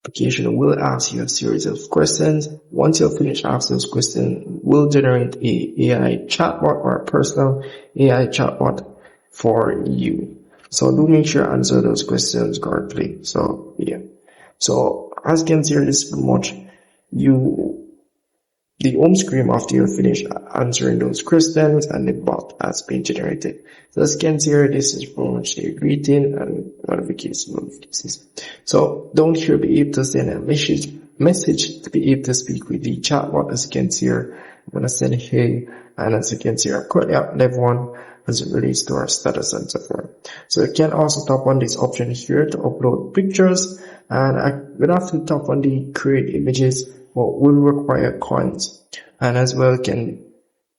application will ask you a series of questions. Once you're finished asking those questions, we'll generate a AI chatbot or a personal AI chatbot for you. So do make sure to answer those questions correctly. So yeah. So as you can see here, this is pretty much the home screen after you finish answering those questions and the bot has been generated. So as you can see here, this is pretty much a greeting and notification. So don't here be able to send a message to be able to speak with the chatbot. As you can see here, I'm going to send hey, and as you can see here, currently at level 1 as it relates to our status and so forth. So you can also tap on this option here to upload pictures, and I will have to tap on the create images, but will require coins, and as well can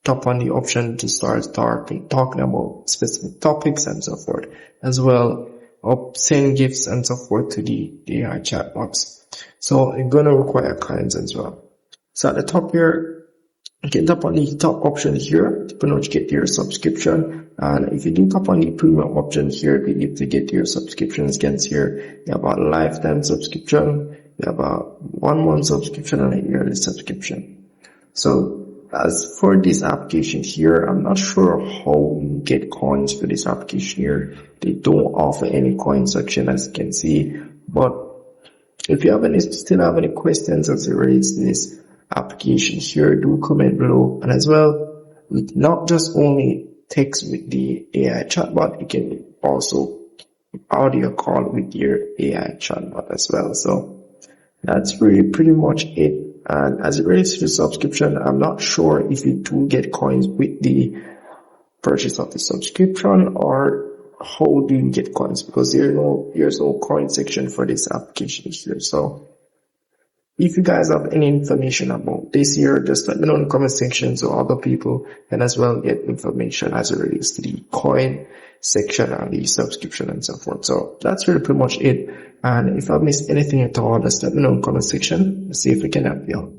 tap on the option to start talking about specific topics and so forth, as well send gifts and so forth to the AI chat box. So it's gonna require coins as well. So at the top here, you can tap on the top option here to pretty much get your subscription. And if you do tap on the premium option here, you need to get your subscriptions. Against here, you have a lifetime subscription, you have a 1 month subscription, and a yearly subscription. So as for this application here, I'm not sure how you get coins for this application here. They don't offer any coin section, as you can see. But if you still have any questions as it relates to this application here, do comment below. And as well, with not just only text with the AI chatbot, you can also audio call with your AI chatbot as well. So that's really pretty much it. And as it relates to the subscription, I'm not sure if you do get coins with the purchase of the subscription, or how do you get coins, because there's no coin section for this application here. So if you guys have any information about this here, just let me know in the comment section so other people can as well get information as it relates to the coin section and the subscription and so forth. So that's really pretty much it. And if I missed anything at all, just let me know in the comment section. Let's see if we can help you out.